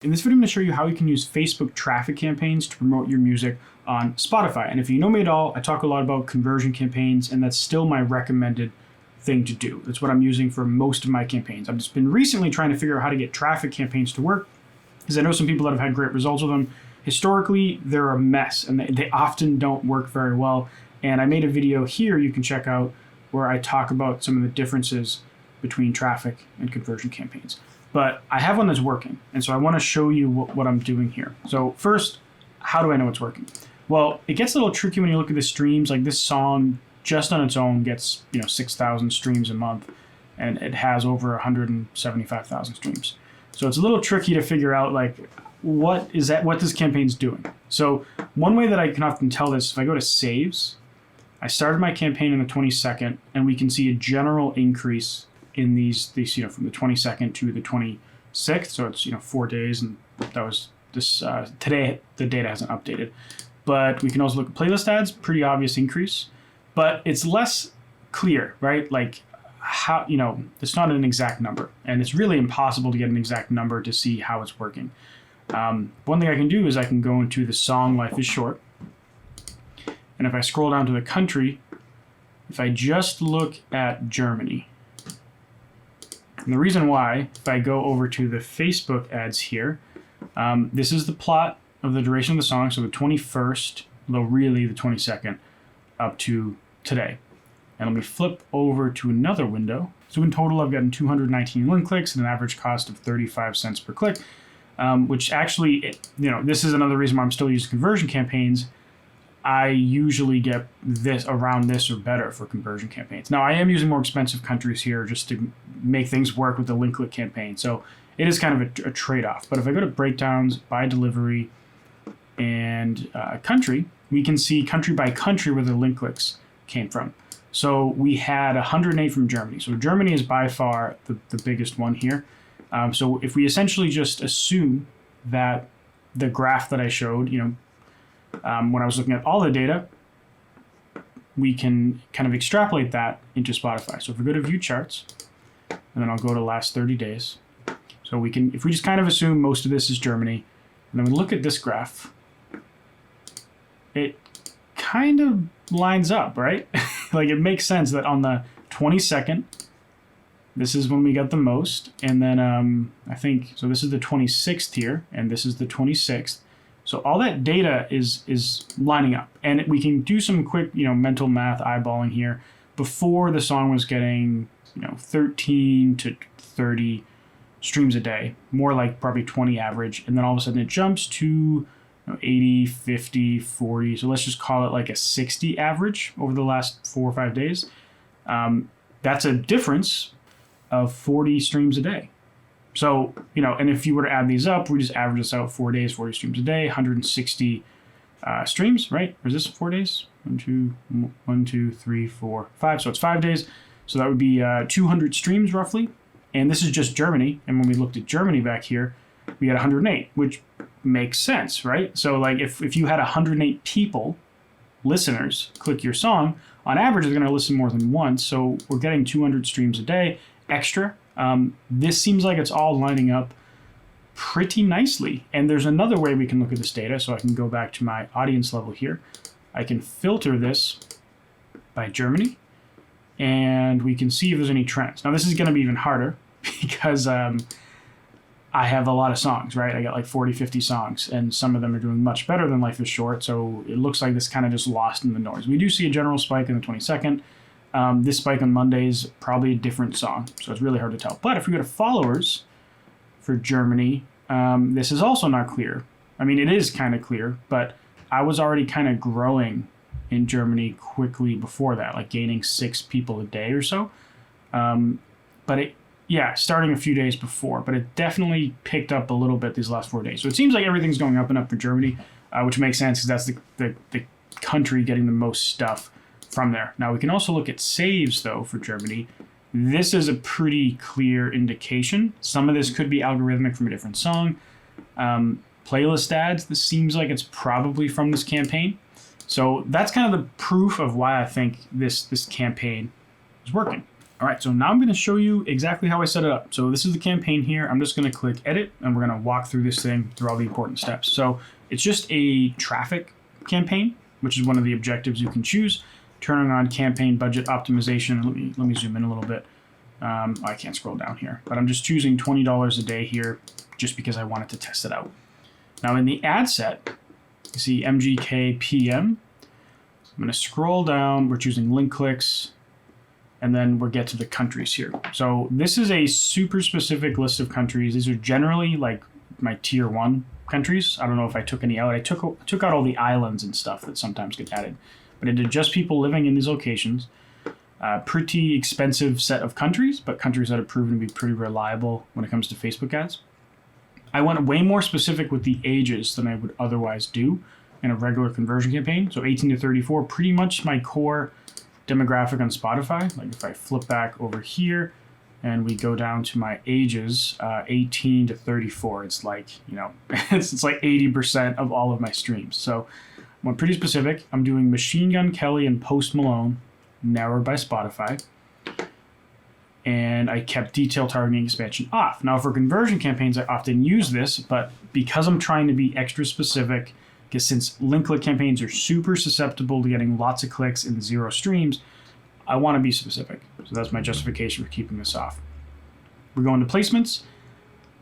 In this video, I'm going to show you how you can use Facebook traffic campaigns to promote your music on Spotify. And if you know me at all, I talk a lot about conversion campaigns, and that's still my recommended thing to do. That's what I'm using for most of my campaigns. I've just been recently trying to figure out how to get traffic campaigns to work, because I know some people that have had great results with them. Historically, they're a mess, and they often don't work very well. And I made a video here you can check out where I talk about some of the differences between traffic and conversion campaigns. But I have one that's working, and so I want to show you what I'm doing here. So first, how do I know it's working? Well, it gets a little tricky when you look at the streams. Like this song, just on its own, gets 6,000 streams a month, and it has over 175,000 streams. So it's a little tricky to figure out like what this campaign's doing. So one way that I can often tell this, if I go to saves, I started my campaign on the 22nd, and we can see a general increase in these from the 22nd to the 26th. So it's 4 days, and that was this today. The data hasn't updated, but we can also look at playlist ads. Pretty obvious increase, but it's less clear, right? Like how it's not an exact number, and it's really impossible to get an exact number to see how it's working. One thing I can do is I can go into the song Life is Short, and if I scroll down to the country, if I just look at Germany. And the reason why, if I go over to the Facebook ads here, this is the plot of the duration of the song, so the 21st, though really the 22nd, up to today. And let me flip over to another window. So in total, I've gotten 219 link clicks at an average cost of 35 cents per click, which actually, this is another reason why I'm still using conversion campaigns. I usually get this around this or better for conversion campaigns. Now, I am using more expensive countries here just to make things work with the link click campaign. So it is kind of a trade-off. But if I go to breakdowns by delivery and country, we can see country by country where the link clicks came from. So we had 108 from Germany. So Germany is by far the biggest one here. So if we essentially just assume that the graph that I showed, when I was looking at all the data, we can kind of extrapolate that into Spotify. So if we go to view charts, and then I'll go to last 30 days. So we can, if we just kind of assume most of this is Germany, and then we look at this graph, it kind of lines up, right? Like it makes sense that on the 22nd, this is when we got the most. And then I think, so this is the 26th here, and this is the 26th. So all that data is lining up, and we can do some quick, mental math eyeballing here. Before the song was getting, 13 to 30 streams a day, more like probably 20 average, and then all of a sudden it jumps to 80, 50, 40. So let's just call it like a 60 average over the last 4 or 5 days. That's a difference of 40 streams a day. So, and if you were to add these up, we just average this out 4 days, 40 streams a day, 160 streams, right? Or is this 4 days? 1, 2, 3, 4, 5. So it's 5 days. So that would be 200 streams roughly. And this is just Germany. And when we looked at Germany back here, we had 108, which makes sense, right? So like if you had 108 people, listeners, click your song, on average, they're going to listen more than once. So we're getting 200 streams a day extra. This seems like it's all lining up pretty nicely. And there's another way we can look at this data. So I can go back to my audience level here. I can filter this by Germany, and we can see if there's any trends. Now this is going to be even harder because I have a lot of songs, right? I got like 40, 50 songs, and some of them are doing much better than Life is Short. So it looks like this kind of just lost in the noise. We do see a general spike in the 22nd. This spike on Monday is probably a different song, so it's really hard to tell. But if we go to followers for Germany, this is also not clear. I mean, it is kind of clear, but I was already kind of growing in Germany quickly before that, like gaining 6 people a day or so. But starting a few days before, but it definitely picked up a little bit these last 4 days. So it seems like everything's going up and up for Germany, which makes sense because that's the country getting the most stuff from there. Now we can also look at saves though for Germany. This is a pretty clear indication. Some of this could be algorithmic from a different song. Playlist ads, this seems like it's probably from this campaign. So that's kind of the proof of why I think this campaign is working. All right, so now I'm going to show you exactly how I set it up. So this is the campaign here. I'm just going to click edit and we're going to walk through this thing through all the important steps. So it's just a traffic campaign, which is one of the objectives you can choose. Turning on campaign budget optimization. Let me zoom in a little bit. I can't scroll down here, but I'm just choosing $20 a day here just because I wanted to test it out. Now in the ad set, you see MGK PM. I'm going to scroll down. We're choosing link clicks. And then we'll get to the countries here. So this is a super specific list of countries. These are generally like my tier 1 countries. I don't know if I took any out. I took out all the islands and stuff that sometimes get added. But it did just people living in these locations. Pretty expensive set of countries, but countries that have proven to be pretty reliable when it comes to Facebook ads. I went way more specific with the ages than I would otherwise do in a regular conversion campaign. So 18 to 34, pretty much my core demographic on Spotify. Like if I flip back over here and we go down to my ages, 18 to 34, it's like, it's like 80% of all of my streams. So I'm pretty specific. I'm doing Machine Gun Kelly and Post Malone, narrowed by Spotify. And I kept detail targeting expansion off. Now for conversion campaigns, I often use this, but because I'm trying to be extra specific, because since link click campaigns are super susceptible to getting lots of clicks and 0 streams, I want to be specific. So that's my justification for keeping this off. We're going to placements,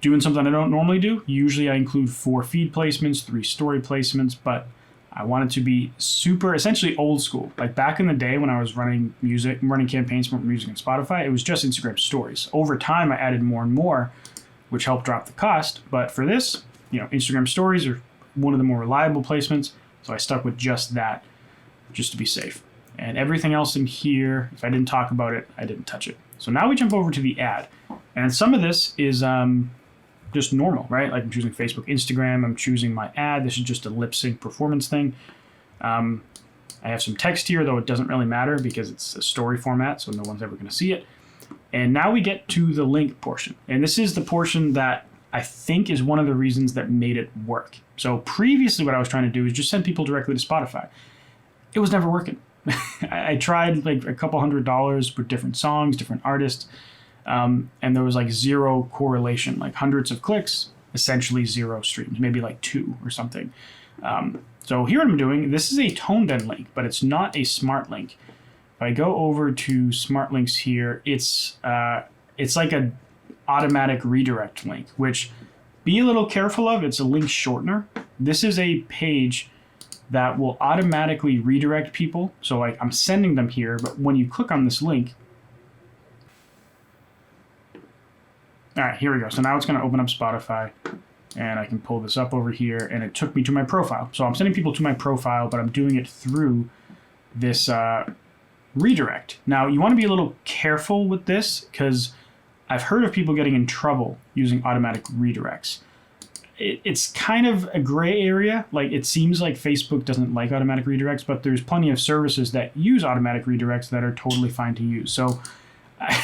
doing something I don't normally do. Usually I include 4 feed placements, 3 story placements, but I want it to be super, essentially old school. Like back in the day when I was running campaigns for music on Spotify, it was just Instagram stories. Over time, I added more and more, which helped drop the cost. But for this, Instagram stories are one of the more reliable placements, so I stuck with just that, just to be safe. And everything else in here, if I didn't talk about it, I didn't touch it. So now we jump over to the ad. And some of this is just normal, right? Like I'm choosing Facebook, Instagram, I'm choosing my ad. This is just a lip sync performance thing. I have some text here, though it doesn't really matter because it's a story format, so no one's ever going to see it. And now we get to the link portion. And this is the portion that I think is one of the reasons that made it work. So previously what I was trying to do is just send people directly to Spotify. It was never working. I tried like a couple $100 with different songs, different artists, and there was like 0 correlation, like hundreds of clicks, essentially 0 streams, maybe like 2 or something. So here what I'm doing, this is a tone bend link, but it's not a smart link. If I go over to smart links here, it's like a automatic redirect link, which be a little careful of. It's a link shortener. This is a page that will automatically redirect people. So like I'm sending them here, but when you click on this link, all right, here we go. So now it's going to open up Spotify and I can pull this up over here and it took me to my profile. So I'm sending people to my profile, but I'm doing it through this redirect. Now you want to be a little careful with this because I've heard of people getting in trouble using automatic redirects. It's kind of a gray area. Like it seems like Facebook doesn't like automatic redirects, but there's plenty of services that use automatic redirects that are totally fine to use. So,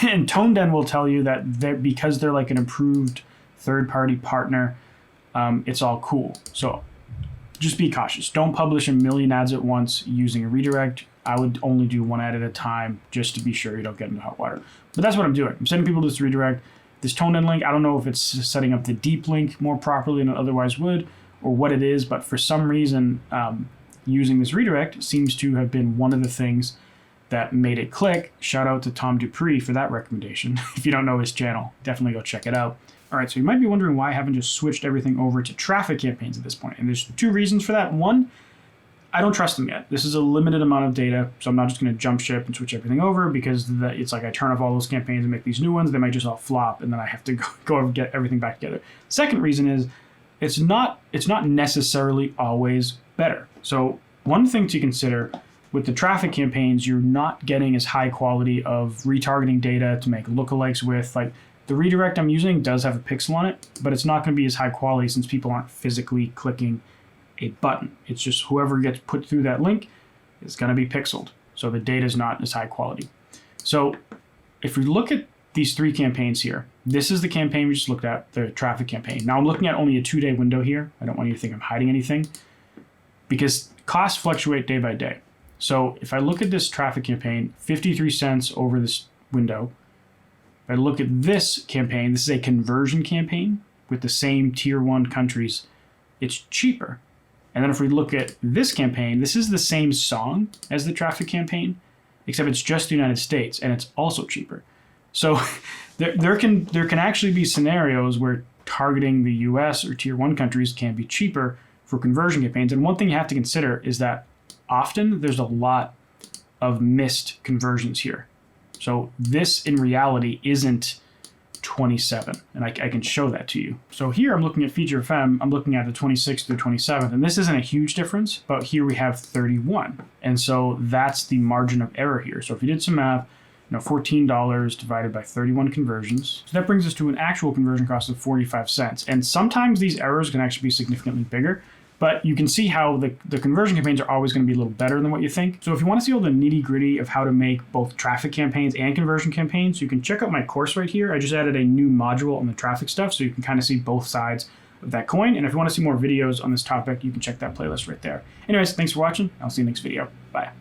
and ToneDen will tell you that because they're like an approved third-party partner, it's all cool. So just be cautious. Don't publish a million ads at once using a redirect. I would only do 1 ad at a time just to be sure you don't get into hot water. But that's what I'm doing. I'm sending people to this redirect. This tone-in link, I don't know if it's setting up the deep link more properly than it otherwise would or what it is, but for some reason, using this redirect seems to have been one of the things that made it click. Shout out to Tom Dupree for that recommendation. If you don't know his channel, definitely go check it out. All right, so you might be wondering why I haven't just switched everything over to traffic campaigns at this point. And there's 2 reasons for that. One, I don't trust them yet. This is a limited amount of data, so I'm not just going to jump ship and switch everything over because it's like I turn off all those campaigns and make these new ones. They might just all flop, and then I have to go and get everything back together. Second reason is it's not necessarily always better. So one thing to consider with the traffic campaigns, you're not getting as high quality of retargeting data to make lookalikes with. Like the redirect I'm using does have a pixel on it, but it's not going to be as high quality since people aren't physically clicking a button. It's just whoever gets put through that link is going to be pixeled. So the data is not as high quality. So if we look at these 3 campaigns here, this is the campaign we just looked at, the traffic campaign. Now I'm looking at only a 2-day window here. I don't want you to think I'm hiding anything because costs fluctuate day by day. So if I look at this traffic campaign, 53 cents over this window, If I look at this campaign, this is a conversion campaign with the same tier 1 countries. It's cheaper. And then if we look at this campaign, this is the same song as the traffic campaign, except it's just the United States, and it's also cheaper. So there can actually be scenarios where targeting the US or tier 1 countries can be cheaper for conversion campaigns. And one thing you have to consider is that often there's a lot of missed conversions here. So this in reality isn't 27, and I can show that to you. So here I'm looking at Feature FM, I'm looking at the 26th through 27th, and this isn't a huge difference, but here we have 31. And so that's the margin of error here. So if you did some math, $14 divided by 31 conversions. So that brings us to an actual conversion cost of 45 cents. And sometimes these errors can actually be significantly bigger, but you can see how the conversion campaigns are always going to be a little better than what you think. So if you want to see all the nitty gritty of how to make both traffic campaigns and conversion campaigns, you can check out my course right here. I just added a new module on the traffic stuff, so you can kind of see both sides of that coin. And if you want to see more videos on this topic, you can check that playlist right there. Anyways, thanks for watching. I'll see you next video. Bye.